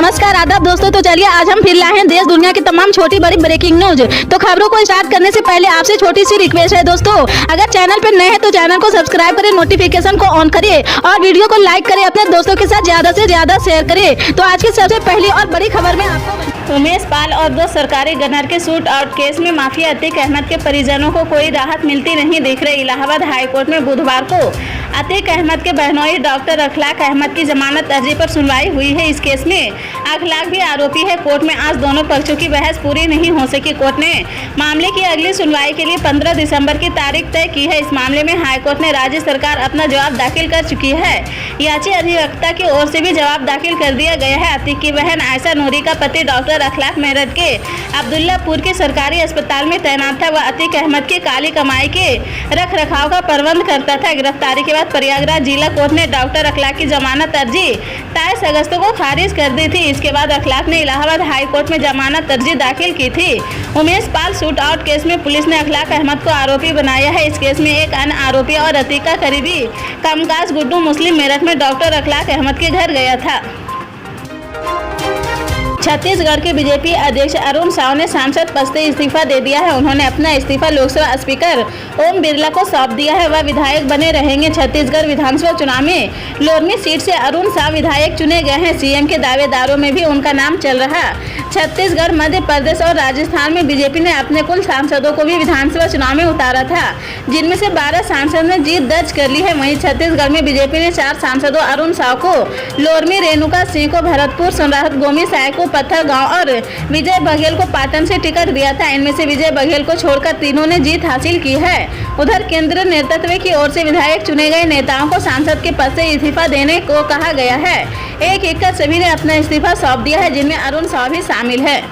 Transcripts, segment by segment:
नमस्कार आदाब दोस्तों। तो चलिए आज हम फिर लाए हैं देश दुनिया की तमाम छोटी बड़ी ब्रेकिंग न्यूज। तो खबरों को स्टार्ट करने से पहले आपसे छोटी सी रिक्वेस्ट है दोस्तों, अगर चैनल पर नए हैं तो चैनल को सब्सक्राइब करें, नोटिफिकेशन को ऑन करिए और वीडियो को लाइक करें, अपने दोस्तों के साथ ज्यादा से ज्यादा शेयर करें। तो आज की सबसे पहली और बड़ी खबर में आपको उमेश पाल और 2 सरकारी गनर के शूट आउट केस में माफिया अतीक अहमद के परिजनों को कोई राहत मिलती नहीं दिख रही। इलाहाबाद हाईकोर्ट में बुधवार को अतीक अहमद के बहनोई डॉक्टर अखलाक अहमद की जमानत अर्जी पर सुनवाई हुई है। इस केस में अखलाक भी आरोपी है। कोर्ट में आज दोनों पक्षों की बहस पूरी नहीं हो सकी। कोर्ट ने मामले की अगली सुनवाई के लिए 15 दिसंबर की तारीख तय की है। इस मामले में हाईकोर्ट ने राज्य सरकार अपना जवाब दाखिल कर चुकी है। याची अधिवक्ता की ओर से भी जवाब दाखिल कर दिया गया है। अतीक की बहन आयशा नूरी का पति डॉक्टर अखलाक मेरठ के अब्दुल्लापुर के सरकारी अस्पताल में तैनात था। वह अतीक अहमद की काली कमाई के रख रखाव का प्रबंध करता था। गिरफ्तारी के बाद प्रयागराज जिला कोर्ट ने डॉक्टर अखलाक की जमानत अर्जी 23 अगस्त को खारिज कर दी थी। इसके बाद अखलाक ने इलाहाबाद हाई कोर्ट में जमानत अर्जी दाखिल की थी। Umesh Pal shoot out case में पुलिस ने अखलाक अहमद को आरोपी बनाया है। इस केस में एक अन्य आरोपी और अतीक का करीबी कामकाज गुड्डू मुस्लिम मेरठ में डॉक्टर अखलाक अहमद के घर गया था। छत्तीसगढ़ के बीजेपी अध्यक्ष अरुण साव ने सांसद पद से इस्तीफा दे दिया है। उन्होंने अपना इस्तीफा लोकसभा स्पीकर ओम बिरला को सौंप दिया है। वह विधायक बने रहेंगे। छत्तीसगढ़ विधानसभा चुनाव में लोरमी सीट से अरुण साव विधायक चुने गए हैं। सीएम के दावेदारों में भी उनका नाम चल रहा। छत्तीसगढ़, मध्य प्रदेश और राजस्थान में बीजेपी ने अपने कुल सांसदों को भी विधानसभा चुनाव में उतारा था, जिनमें से 12 सांसद ने जीत दर्ज कर ली है। वहीं छत्तीसगढ़ में बीजेपी ने 4 सांसदों अरुण साव को, लोरमी, रेणुका सिंह को भरतपुर, सोनराहत गोमी साय को पत्थरगांव और विजय बघेल को पाटन से टिकट दिया था। इनमें से विजय बघेल को छोड़कर तीनों ने जीत हासिल की है। उधर केंद्रीय नेतृत्व की ओर से विधायक चुने गए नेताओं को सांसद के पद से इस्तीफा देने को कहा गया है। एक कर सभी ने अपना इस्तीफा सौंप दिया है, जिनमें अरुण साव भी शामिल है।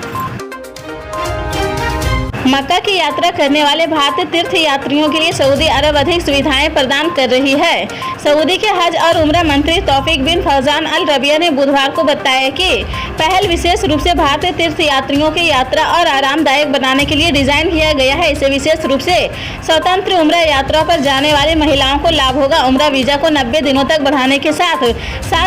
मक्का की यात्रा करने वाले भारतीय तीर्थ यात्रियों के लिए सऊदी अरब अधिक सुविधाएं प्रदान कर रही है। सऊदी के हज और उम्रा मंत्री तौफीक बिन फौजान अल रबिया ने बुधवार को बताया कि पहल विशेष रूप से भारतीय तीर्थ यात्रियों की यात्रा और आरामदायक बनाने के लिए डिजाइन किया गया है। इसे विशेष रूप से स्वतंत्र उम्रा यात्रा पर जाने वाली महिलाओं को लाभ होगा। उम्रा वीजा को 90 दिनों तक बढ़ाने के साथ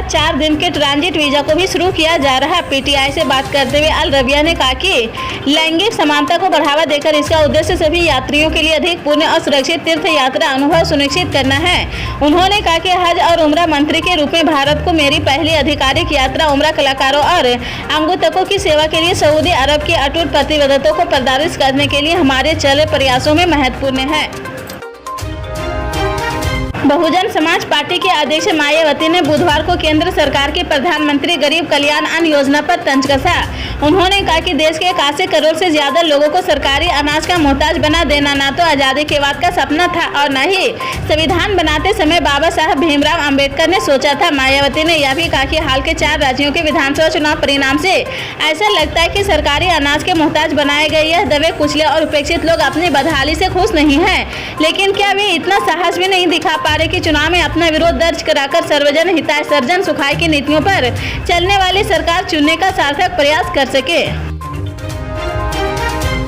4 दिन के ट्रांजिट वीजा को भी शुरू किया जा रहा है। पीटीआई से बात करते हुए अल रबिया ने कहा कि लैंगिक समानता को बढ़ावा देकर इसका उद्देश्य सभी यात्रियों के लिए अधिक पूर्ण और सुरक्षित तीर्थ यात्रा अनुभव सुनिश्चित करना है। उन्होंने कहा कि हज और उम्रा मंत्री के रूप में भारत को मेरी पहली आधिकारिक यात्रा उम्रा कलाकारों और अंगूतकों की सेवा के लिए सऊदी अरब की अटूट प्रतिबद्धता को प्रदर्शित करने के लिए हमारे चले प्रयासों में महत्वपूर्ण है। बहुजन समाज पार्टी के अध्यक्ष मायावती ने बुधवार को केंद्र सरकार की प्रधानमंत्री गरीब कल्याण अन्न योजना पर तंज कसा। उन्होंने कहा कि देश के 81 करोड़ से ज्यादा लोगों को सरकारी अनाज का मोहताज बना देना ना तो आजादी के बाद का सपना था और न ही संविधान बनाते समय बाबा साहब भीमराव अंबेडकर ने सोचा था। मायावती ने यह भी कहा कि हाल के 4 राज्यों के विधानसभा चुनाव परिणाम से ऐसा लगता है कि सरकारी अनाज के मोहताज बनाए गए यह दबे कुचले और उपेक्षित लोग अपनी बदहाली से खुश नहीं है। लेकिन क्या वे इतना साहस भी नहीं दिखा पा रहे कि चुनाव में अपना विरोध दर्ज कराकर सर्वजन हिताय सर्जन सुखाय की नीतियों पर चलने वाली सरकार चुनने का सार्थक प्रयास कर सके।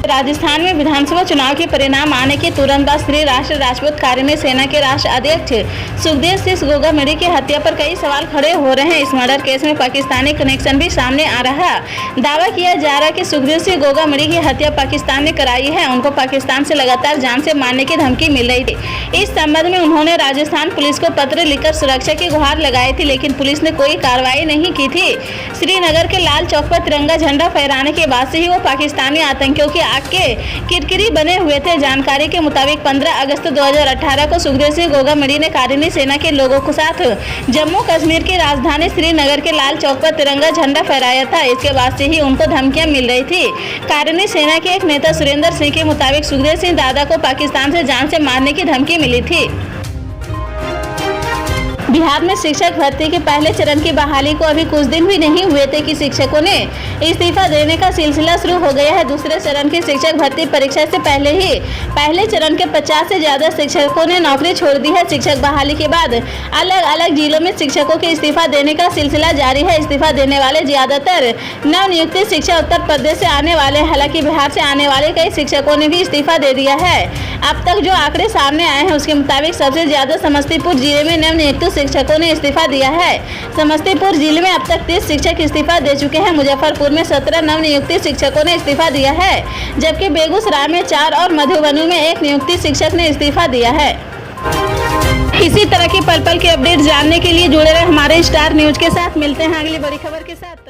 राजस्थान में विधानसभा चुनाव के परिणाम आने के तुरंत बाद श्री राष्ट्र राजपूत कार्य सेना के राष्ट्र अध्यक्ष सुखदेव सिंह गोगामड़ी की हत्या पर कई सवाल खड़े हो रहे हैं। इस मर्डर केस में पाकिस्तानी कनेक्शन भी सामने आ रहा। दावा किया जा रहा है कि सुखदेव सिंह गोगामड़ी की हत्या पाकिस्तान ने कराई है। उनको पाकिस्तान से लगातार जान से मारने की धमकी मिल रही थी। इस संबंध में उन्होंने राजस्थान पुलिस को पत्र लिखकर सुरक्षा की गुहार लगाई थी, लेकिन पुलिस ने कोई कार्रवाई नहीं की थी। श्रीनगर के लाल चौक पर तिरंगा झंडा फहराने के बाद से ही वो पाकिस्तानी आतंकियों की के किरकिरी बने हुए थे। जानकारी के मुताबिक 15 अगस्त 2018 को सुखदेव सिंह गोगामड़ी ने कारिनी सेना के लोगों के साथ जम्मू कश्मीर की राजधानी श्रीनगर के लाल चौक पर तिरंगा झंडा फहराया था। इसके बाद से ही उनको धमकियां मिल रही थी। कारिनी सेना के एक नेता सुरेंद्र सिंह के मुताबिक सुखदेव सिंह दादा को पाकिस्तान से जान से मारने की धमकी मिली थी। बिहार में शिक्षक भर्ती के पहले चरण की बहाली को अभी कुछ दिन भी नहीं हुए थे कि शिक्षकों ने इस्तीफा देने का सिलसिला शुरू हो गया है। दूसरे चरण की शिक्षक भर्ती परीक्षा से पहले ही पहले चरण के 50 से ज्यादा शिक्षकों ने नौकरी छोड़ दी है। शिक्षक बहाली के बाद अलग अलग जिलों में शिक्षकों के इस्तीफा देने का सिलसिला जारी है। इस्तीफा देने वाले ज्यादातर नवनियुक्त शिक्षक उत्तर प्रदेश से आने वाले, हालांकि बिहार से आने वाले कई शिक्षकों ने भी इस्तीफा दे दिया है। अब तक जो आंकड़े सामने आए हैं उसके मुताबिक सबसे ज्यादा समस्तीपुर जिले में नवनियुक्त शिक्षकों ने इस्तीफा दिया है। समस्तीपुर जिले में अब तक 30 शिक्षक इस्तीफा दे चुके हैं। मुजफ्फरपुर में 17 नवनियुक्त शिक्षकों ने इस्तीफा दिया है, जबकि बेगूसराय में 4 और मधुबनी में 1 नियुक्त शिक्षक ने इस्तीफा दिया है। इसी तरह की पल पल के अपडेट जानने के लिए जुड़े रहे हमारे स्टार न्यूज के साथ। मिलते हैं अगली बड़ी खबर के साथ।